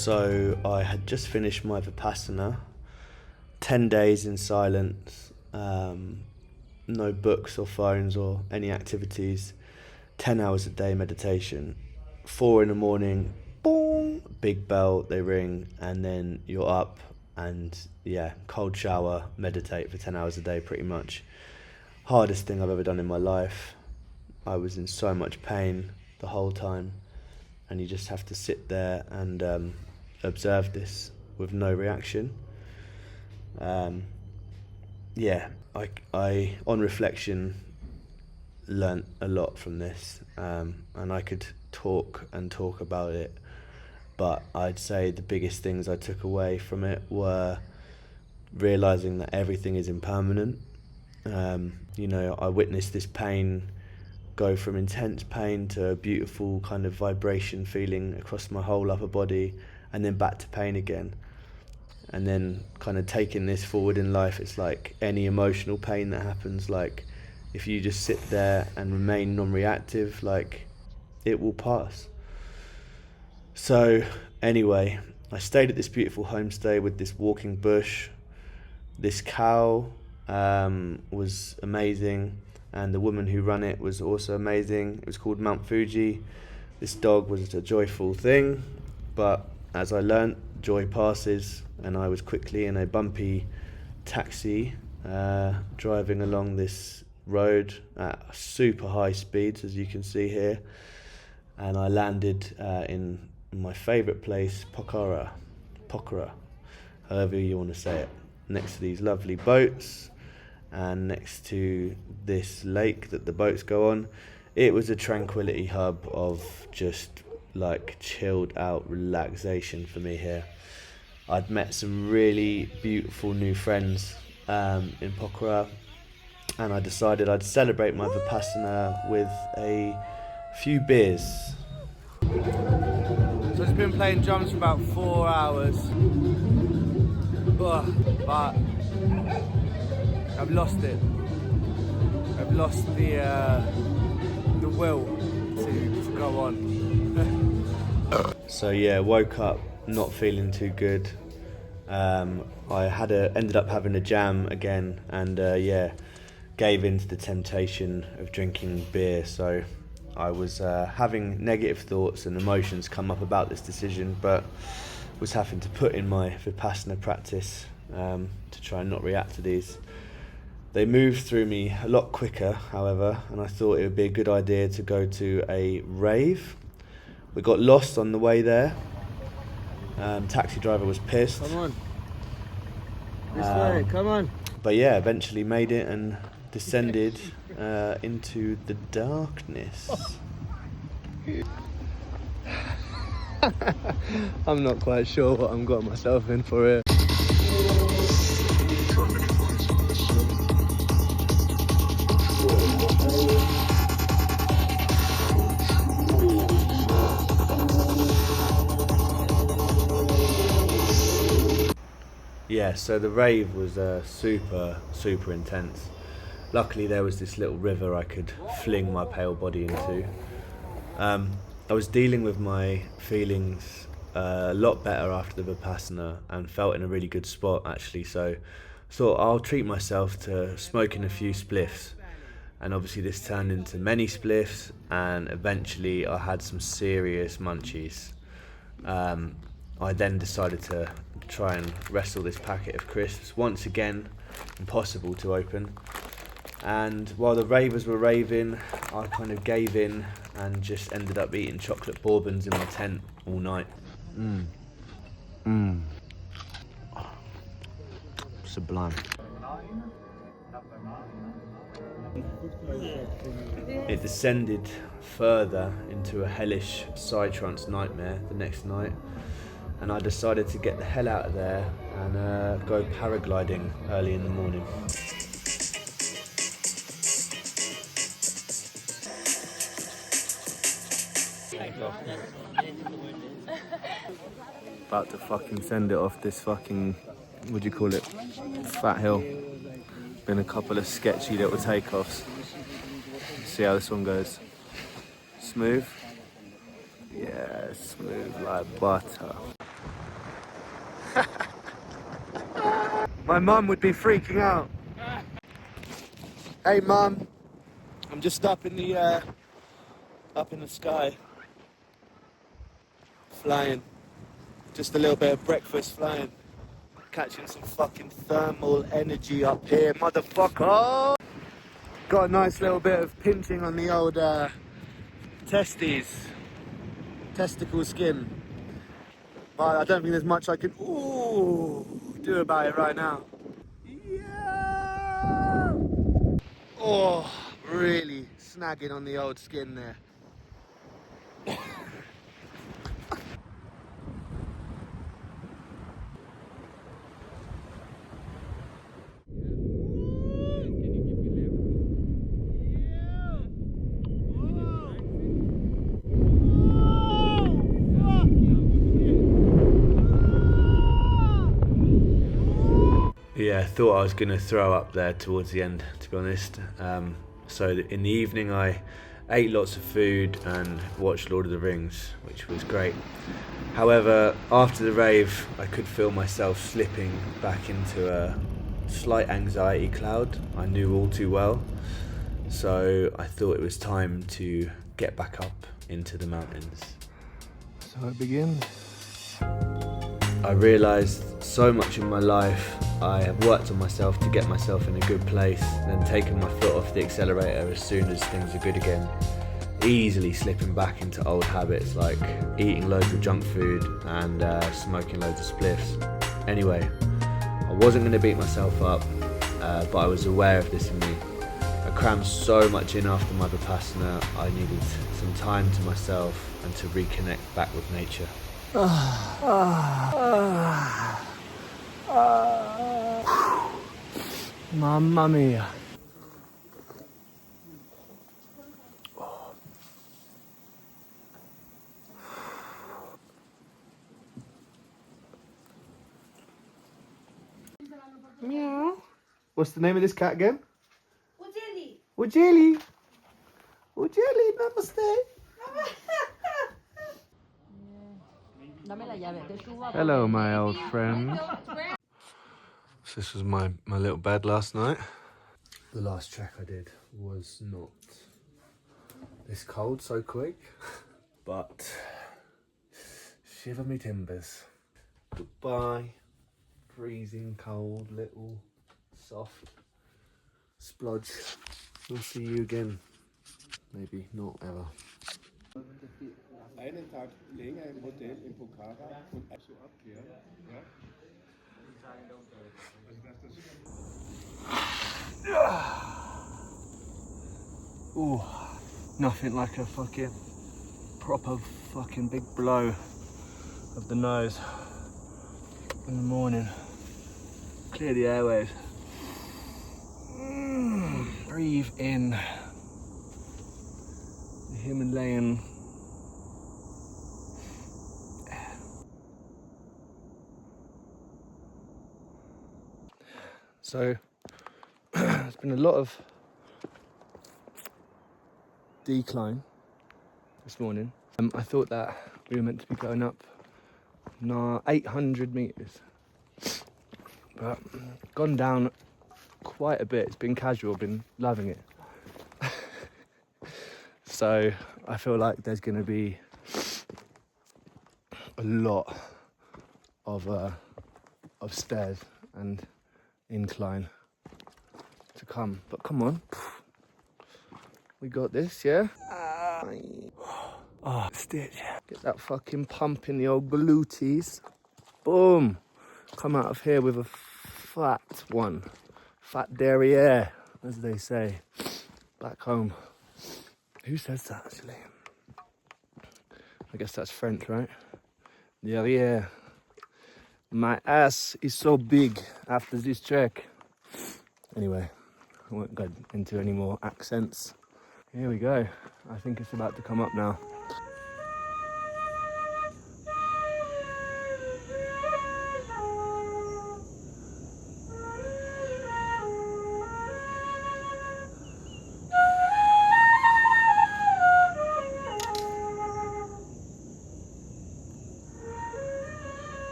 So I had just finished my Vipassana, 10 days in silence, no books or phones or any activities, 10 hours a day meditation, 4 in the morning, boom, big bell, they ring, and then you're up and yeah, cold shower, meditate for 10 hours a day pretty much. Hardest thing I've ever done in my life. I was in so much pain the whole time, and you just have to sit there and observe this with no reaction. I on reflection learnt a lot from this, and I could talk about it, but I'd say the biggest things I took away from it were realizing that everything is impermanent. I witnessed this pain go from intense pain to a beautiful kind of vibration feeling across my whole upper body, and then back to pain again. And then kind of taking this forward in life, it's like any emotional pain that happens, like if you just sit there and remain non-reactive, like it will pass. So anyway, I stayed at this beautiful homestay with this walking bush. This cow was amazing, and the woman who ran it was also amazing. It was called Mount Fuji. This dog was a joyful thing, but as I learnt, joy passes, and I was quickly in a bumpy taxi driving along this road at super high speeds, as you can see here, and I landed in my favourite place, Pokhara, however you want to say it, next to these lovely boats and next to this lake that the boats go on. It was a tranquility hub of just like chilled out relaxation for me here. I'd met some really beautiful new friends in Pokhara, and I decided I'd celebrate my Vipassana with a few beers. So I've been playing drums for about 4 hours, but I've lost it. I've lost the will to go on. So yeah, woke up not feeling too good. I ended up having a jam again, and gave in to the temptation of drinking beer. So I was having negative thoughts and emotions come up about this decision, but was having to put in my Vipassana practice to try and not react to these. They moved through me a lot quicker, however, and I thought it would be a good idea to go to a rave. We got lost on the way there. Taxi driver was pissed. Come on. This way, come on. But yeah, eventually made it and descended into the darkness. I'm not quite sure what I'm got myself in for here. Yeah, so the rave was super intense. Luckily there was this little river I could fling my pale body into. I was dealing with my feelings a lot better after the Vipassana and felt in a really good spot actually, so I thought I'll treat myself to smoking a few spliffs, and obviously this turned into many spliffs, and eventually I had some serious munchies. I then decided to try and wrestle this packet of crisps, once again impossible to open, and while the ravers were raving, I kind of gave in and just ended up eating chocolate bourbons in my tent all night. Sublime. It descended further into a hellish psytrance nightmare the next night, and I decided to get the hell out of there and go paragliding early in the morning. About to fucking send it off this fucking, what do you call it, fat hill. Been a couple of sketchy little takeoffs. See how this one goes. Smooth? Yeah, smooth like butter. My mum would be freaking out. Hey mum, I'm just up in the sky, flying. Just a little bit of breakfast flying. Catching some fucking thermal energy up here, motherfucker. Got a nice little bit of pinching on the old testicle skin. But I don't think there's much I can do about it right now. Yeah! Oh, really snagging on the old skin there. Yeah, I thought I was going to throw up there towards the end, to be honest. So in the evening I ate lots of food and watched Lord of the Rings, which was great. However, after the rave, I could feel myself slipping back into a slight anxiety cloud I knew all too well. So I thought it was time to get back up into the mountains. So it begins. I realised so much in my life I have worked on myself to get myself in a good place, then taken my foot off the accelerator as soon as things are good again. Easily slipping back into old habits like eating loads of junk food and smoking loads of spliffs. Anyway, I wasn't going to beat myself up, but I was aware of this in me. I crammed so much in after my Vipassana, I needed some time to myself and to reconnect back with nature. Mamma mia. Meow. What's the name of this cat again? Ujeli. Ujeli. Ujeli, namaste. Hello, my old friend. So this was my little bed last night. The last trek I did was not this cold so quick, but shiver me timbers. Goodbye, freezing cold little soft splodge. We'll see you again. Maybe not ever. Einen Tag länger im Hotel in Pokhara und so abklären. Ja? Ooh, nothing like a fucking proper fucking big blow of the nose in the morning. Clear the airways. Breathe in the Himalayan air. So there's been a lot of decline this morning. I thought that we were meant to be going up 800 meters, but gone down quite a bit. It's been casual, been loving it. So I feel like there's going to be a lot of stairs and incline to come. But come on, we got this, yeah? Oh, stitch. Get that fucking pump in the old glutes. Boom. Come out of here with a fat one. Fat derriere, as they say back home. Who says that, actually? I guess that's French, right? Derriere. My ass is so big after this trek. Anyway, I won't go into any more accents. Here we go. I think it's about to come up now.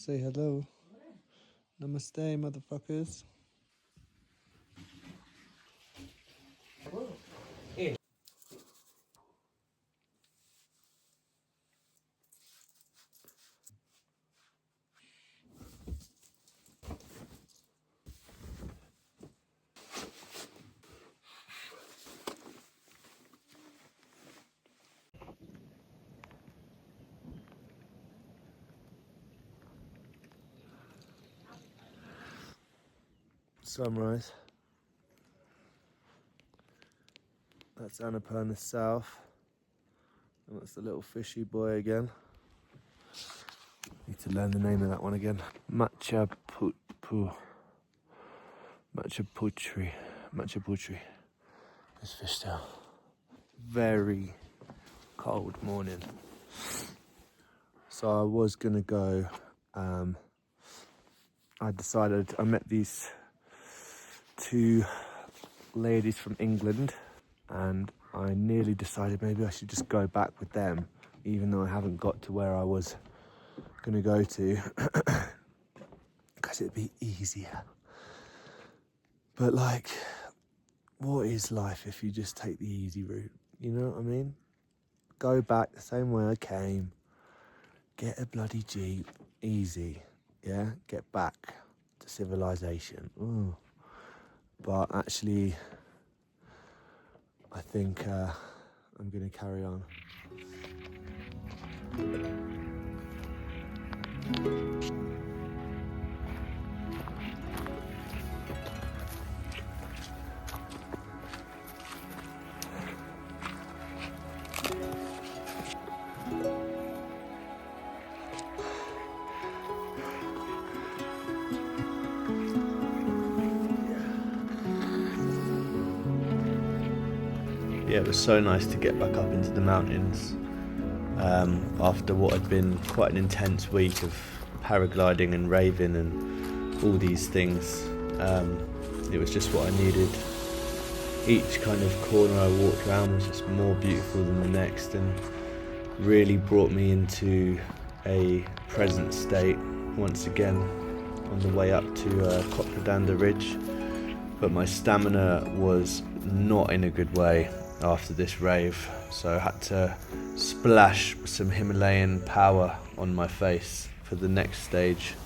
Say hello. Namaste, motherfuckers. Sunrise. That's Annapurna South. And that's the little fishy boy again. Need to learn the name of that one again. Machaputri. There's fish tail. Very cold morning. So I was gonna go. I decided, I met these two ladies from England, and I nearly decided maybe I should just go back with them, even though I haven't got to where I was gonna go to, because it'd be easier. But like, what is life if you just take the easy route? You know what I mean? Go back the same way I came, get a bloody Jeep, easy, yeah? Get back to civilization. Ooh. But actually, I think I'm gonna carry on. Yeah, it was so nice to get back up into the mountains after what had been quite an intense week of paragliding and raving and all these things. It was just what I needed. Each kind of corner I walked around was just more beautiful than the next, and really brought me into a present state once again on the way up to Copradanda Ridge. But my stamina was not in a good way after this rave, so I had to splash some Himalayan power on my face for the next stage.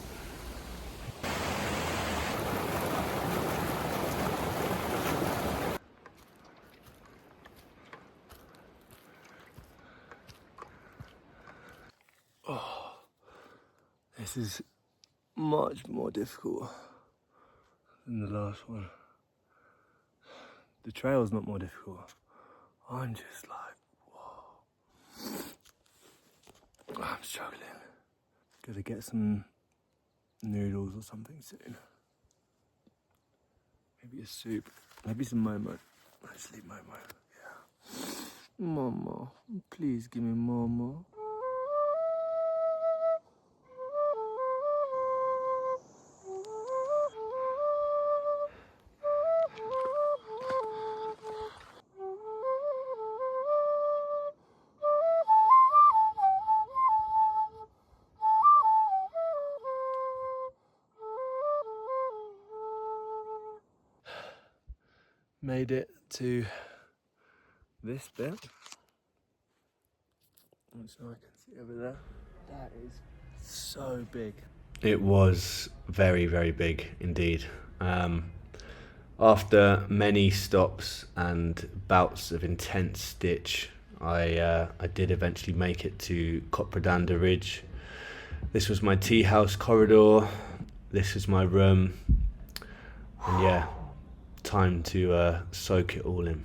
Oh, this is much more difficult than the last one. The trail's not more difficult. I'm just like, whoa. I'm struggling. Gotta get some noodles or something soon. Maybe a soup. Maybe some momo. Actually, momo. Yeah. Momo. Please give me momo. Made it to this bit, which I can see over there. That is so big. It was very, very big indeed. After many stops and bouts of intense stitch, I did eventually make it to Copradanda Ridge. This was my tea house corridor. This was my room. And yeah, time to soak it all in.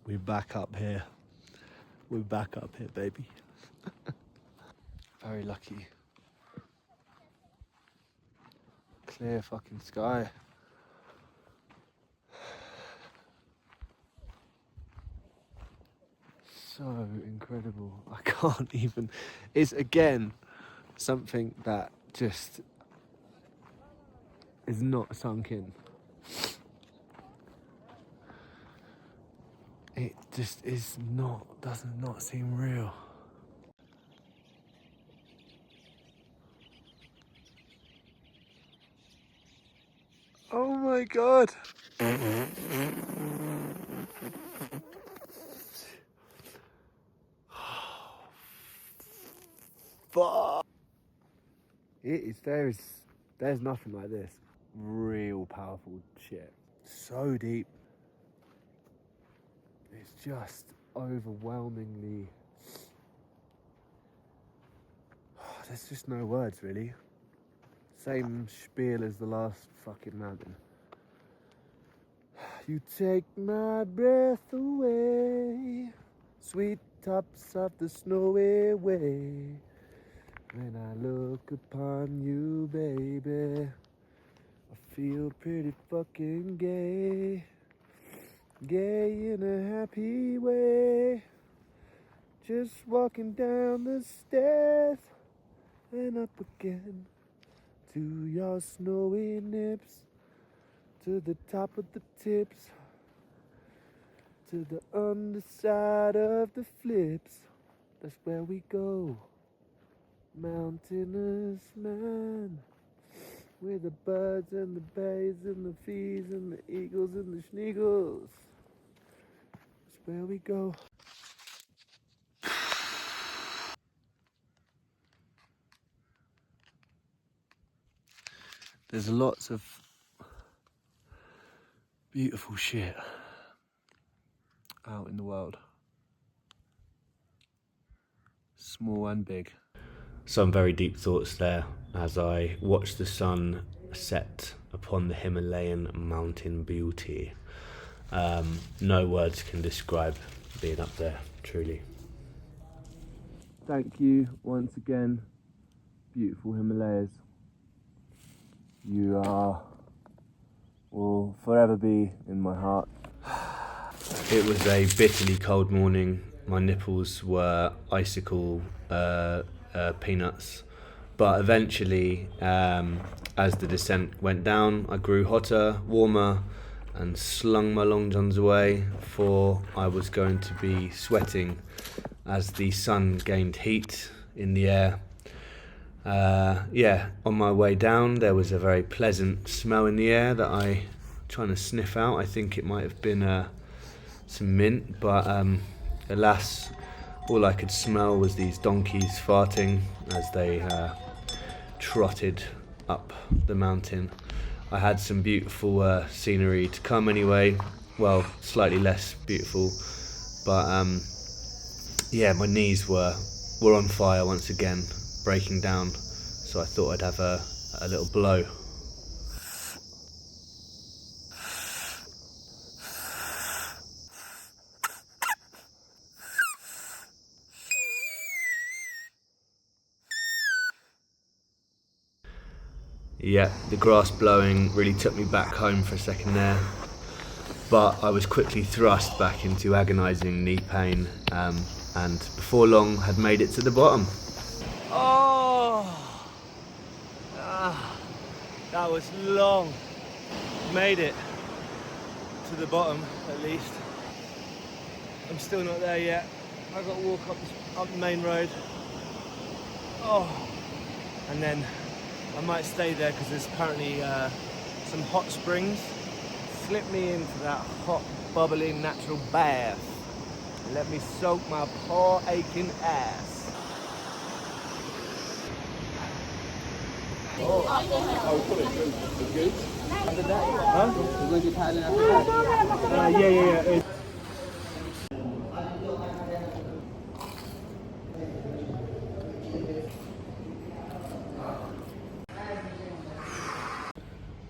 We're back up here. We're back up here, baby. Very lucky. Clear fucking sky. So incredible. I can't even. It's again something that just is not sunk in. It just does not seem real. Oh my God. Fuck. There's nothing like this. Real powerful shit. So deep. It's just overwhelmingly. There's just no words, really. Same spiel as the last fucking mountain. You take my breath away, sweet tops of the snowy way. When I look upon you, baby, I feel pretty fucking gay. Gay in a happy way. Just walking down the stairs and up again to your snowy nips, to the top of the tips, to the underside of the flips. That's where we go, mountainous man. With the birds and the bays and the fees and the eagles and the schneagles. That's where we go. There's lots of beautiful shit out in the world. Small and big. Some very deep thoughts there as I watched the sun set upon the Himalayan mountain beauty. No words can describe being up there, truly. Thank you once again, beautiful Himalayas. You will forever be in my heart. It was a bitterly cold morning. My nipples were icicle peanuts. But eventually, as the descent went down, I grew hotter, warmer, and slung my long johns away, for I was going to be sweating as the sun gained heat in the air. On my way down, there was a very pleasant smell in the air that I trying to sniff out. I think it might have been some mint, but alas, all I could smell was these donkeys farting as they trotted up the mountain. I had some beautiful scenery to come anyway, well, slightly less beautiful, but my knees were on fire once again, breaking down, so I thought I'd have a little blow. Yeah, the grass blowing really took me back home for a second there, but I was quickly thrust back into agonising knee pain, and before long had made it to the bottom. That was long. Made it to the bottom, at least. I'm still not there yet. I've got to walk up the main road. And then I might stay there because there's apparently some hot springs. Slip me into that hot, bubbling, natural bath. And let me soak my poor aching ass. Yeah.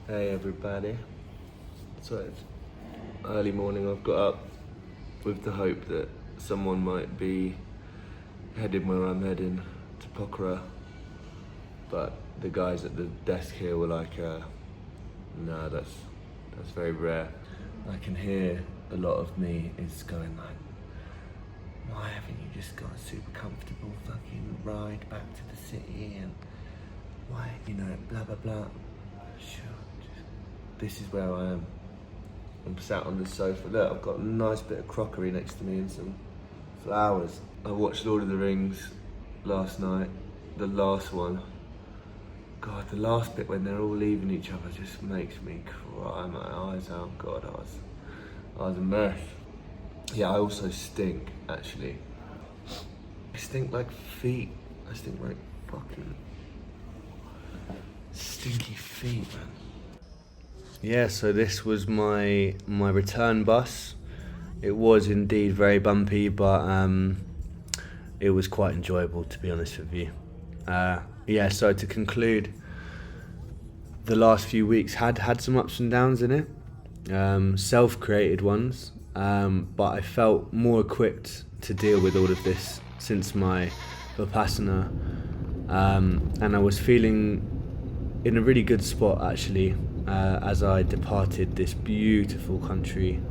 Hey everybody. So it's early morning. I've got up with the hope that someone might be heading where I'm heading, to Pokhara. But the guys at the desk here were like, no, that's very rare. I can hear a lot of me is going like, why haven't you just got a super comfortable fucking ride back to the city, and why, blah blah blah. Sure, this is where I am. I'm sat on the sofa. Look, I've got a nice bit of crockery next to me and some flowers. I watched Lord of the Rings last night, the last one. God, the last bit when they're all leaving each other just makes me cry my eyes out. God, I was immersed. Yeah, I also stink, actually. I stink like feet. I stink like fucking stinky feet, man. Yeah, so this was my return bus. It was indeed very bumpy, but it was quite enjoyable, to be honest with you. Yeah, so to conclude, the last few weeks had some ups and downs in it, self-created ones, but I felt more equipped to deal with all of this since my Vipassana, and I was feeling in a really good spot actually, as I departed this beautiful country.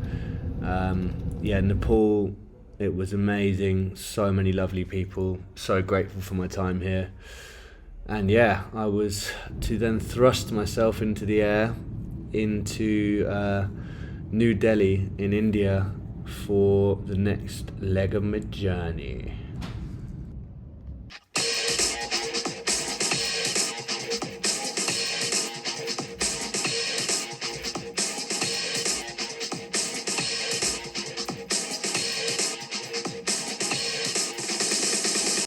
Yeah, Nepal, it was amazing, so many lovely people, so grateful for my time here. And yeah, I was to then thrust myself into the air, into New Delhi in India for the next leg of my journey.